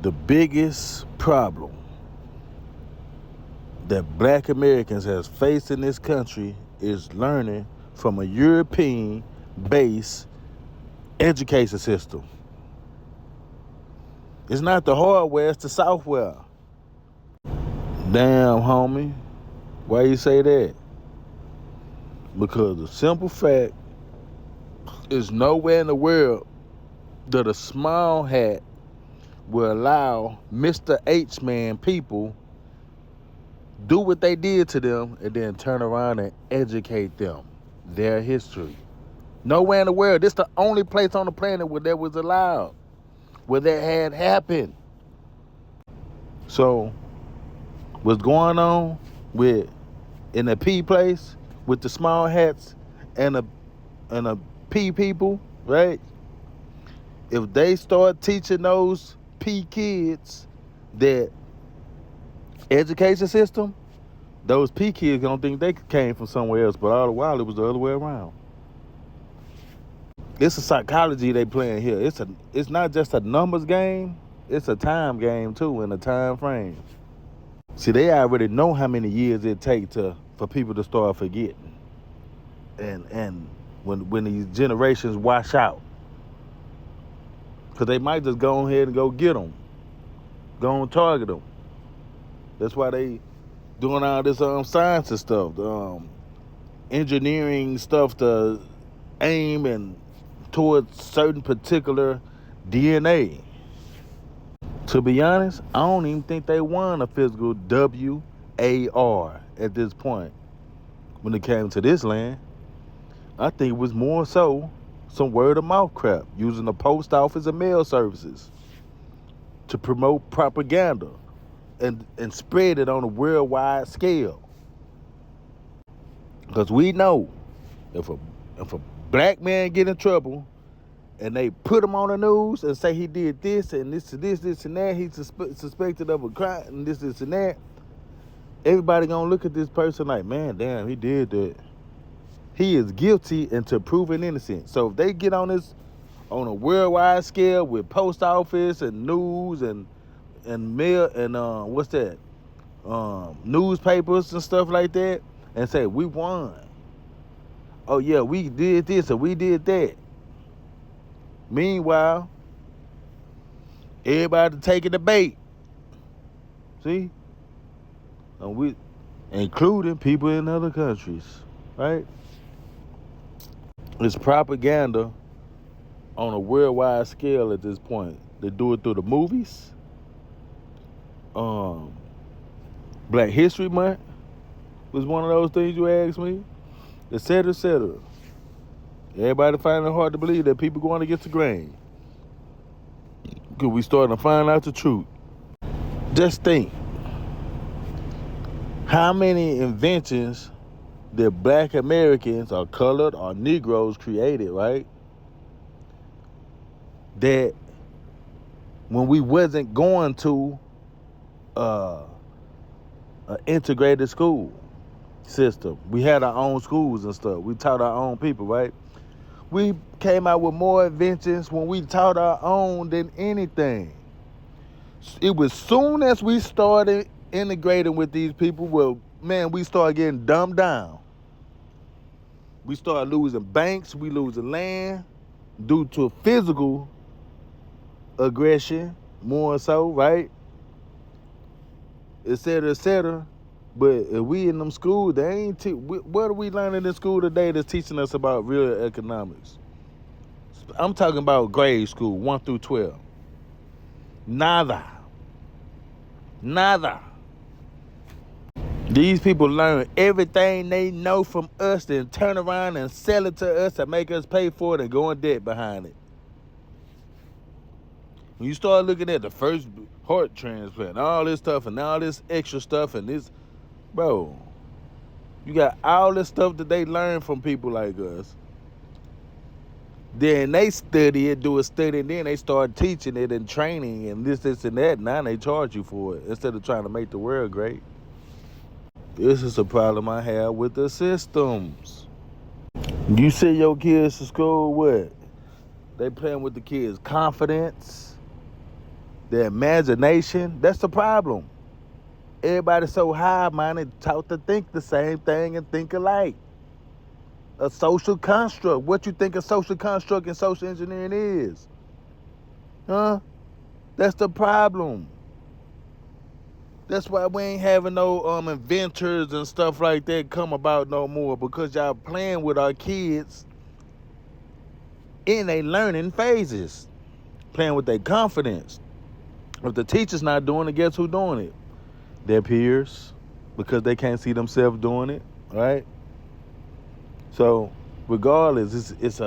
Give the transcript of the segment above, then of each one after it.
The biggest problem that black Americans has faced in this country is learning from a European-based education system. It's not the hardware, it's the software. Damn, homie. Why you say that? Because the simple fact is nowhere in the world that a small hat will allow Mr. H-Man people do what they did to them and then turn around and educate them their history. Nowhere in the world. This is the only place on the planet where that was allowed, where that had happened. So what's going on in the P place with the small hats and the P people, right? If they start teaching those P kids that education system, those P kids don't think they came from somewhere else, but all the while it was the other way around. It's a psychology they playing here. It's not just a numbers game, it's a time game too, and a time frame. See, they already know how many years it takes for people to start forgetting. And when these generations wash out. Because they might just go ahead and go get them. Go and target them. That's why they doing all this science and stuff, engineering stuff to aim and towards certain particular DNA. To be honest, I don't even think they won a physical WAR at this point when it came to this land. I think it was more so some word of mouth crap, using the post office and mail services to promote propaganda and spread it on a worldwide scale. Because we know if a black man get in trouble and they put him on the news and say he did this and this and that, he's suspected of a crime and this and that, everybody gonna look at this person like, man, damn, he did that. He is guilty until proven innocent. So if they get on this on a worldwide scale with post office and news and mail and newspapers and stuff like that, and say we won. Oh yeah, we did this or we did that. Meanwhile, everybody taking the bait. See? And we, including people in other countries, right? It's propaganda on a worldwide scale at this point. They do it through the movies. Black History Month was one of those things you asked me, et cetera, et cetera. Everybody finding it hard to believe that people going against the grain. Because we starting to find out the truth. Just think, how many inventions that black Americans or colored or Negroes created, right? That when we wasn't going to an integrated school system, we had our own schools and stuff. We taught our own people, right? We came out with more inventions when we taught our own than anything. It was soon as we started integrating with these people, well, man, we started getting dumbed down. We started losing banks, we losing land due to physical aggression, more so, right? Et cetera, et cetera. But if we in them schools, they ain't what are we learning in school today that's teaching us about real economics? I'm talking about grade school, 1 through 12. Nada. These people learn everything they know from us, then turn around and sell it to us and make us pay for it and go in debt behind it. When you start looking at the first heart transplant, all this stuff and all this extra stuff and this, bro, you got all this stuff that they learn from people like us. Then they study it, do a study, and then they start teaching it and training and this, and that. Now they charge you for it instead of trying to make the world great. This is a problem I have with the systems. You send your kids to school, what? They playing with the kids' confidence. The imagination, that's the problem. Everybody's so high-minded, taught to think the same thing and think alike. A social construct. What you think a social construct in social engineering is? Huh? That's the problem. That's why we ain't having no inventors and stuff like that come about no more, because y'all playing with our kids in their learning phases, playing with their confidence. If the teacher's not doing it, guess who doing it? Their peers, because they can't see themselves doing it, right? So regardless, it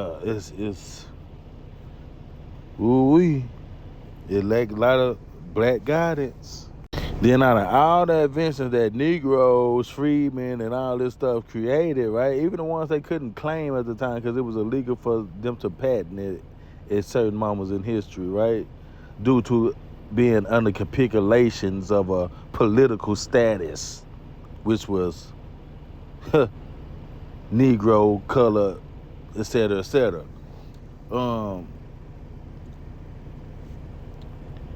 lack a lot of black guidance. Then out of all the inventions that Negroes, freedmen, and all this stuff created, right? Even the ones they couldn't claim at the time because it was illegal for them to patent it at certain moments in history, right? Due to being under capitulations of a political status, which was Negro, color, etc., etc.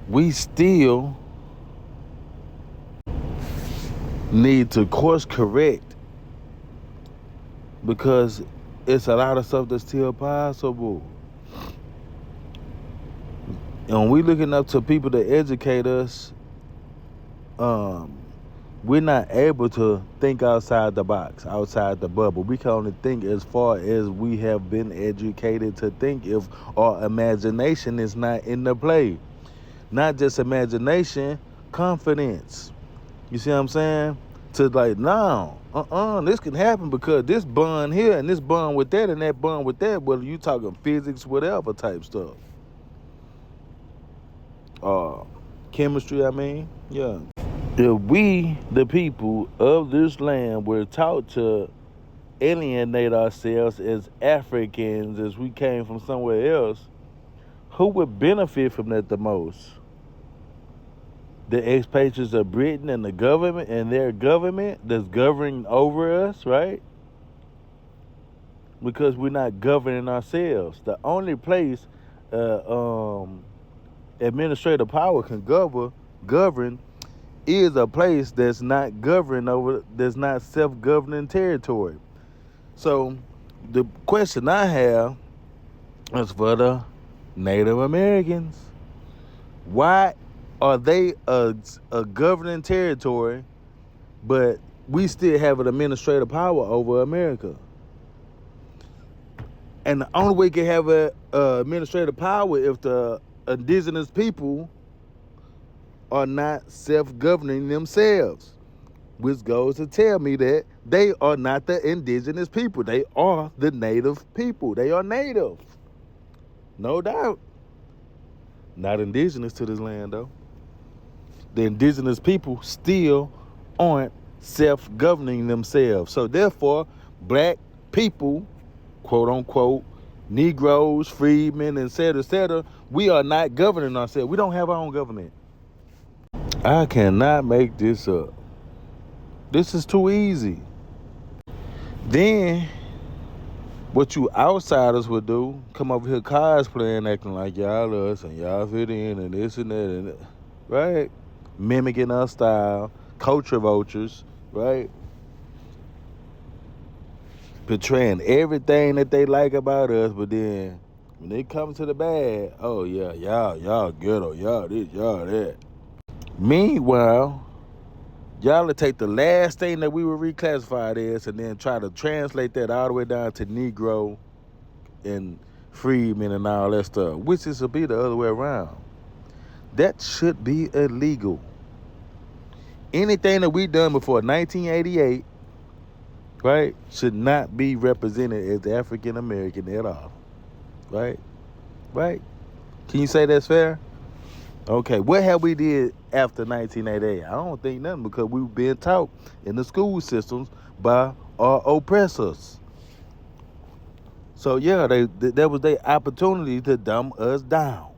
We still need to course correct, because it's a lot of stuff that's still possible. And we looking up to people to educate us. We're not able to think outside the box, outside the bubble. We can only think as far as we have been educated to think if our imagination is not in the play. Not just imagination, confidence. You see what I'm saying? To like, no, this can happen because this bond here and this bond with that and that bond with that, whether you talking physics, whatever type stuff. Chemistry, I mean, yeah. If we, the people of this land, were taught to alienate ourselves as Africans, as we came from somewhere else, who would benefit from that the most? The expatriates of Britain and the government and their government that's governing over us, right? Because we're not governing ourselves. The only place administrative power can govern is a place that's not governed over, that's not self-governing territory. So the question I have is for the Native Americans. Why are they a governing territory, but we still have an administrative power over America? And the only way we can have a administrative power if the indigenous people are not self-governing themselves, which goes to tell me that they are not the indigenous people. They are the native people. They are native, no doubt. Not indigenous to this land, though. The indigenous people still aren't self-governing themselves. So therefore, black people, quote unquote, Negroes, freedmen, etc., we are not governing ourselves. We don't have our own government. I cannot make this up. This is too easy. Then, what you outsiders would do, come over here cosplaying, acting like y'all us and y'all fit in and this and that, and that, right? Mimicking our style, culture vultures, right? Portraying everything that they like about us, but then when they come to the bad, oh yeah, y'all ghetto, y'all this, y'all that. Meanwhile, y'all will take the last thing that we were reclassified as and then try to translate that all the way down to Negro and freedmen and all that stuff, which is to be the other way around. That should be illegal. Anything that we done before 1988, right, should not be represented as African American at all. Right? Right? Can you say that's fair? Okay, what have we did after 1988? I don't think nothing, because we've been taught in the school systems by our oppressors. So yeah, that was their opportunity to dumb us down.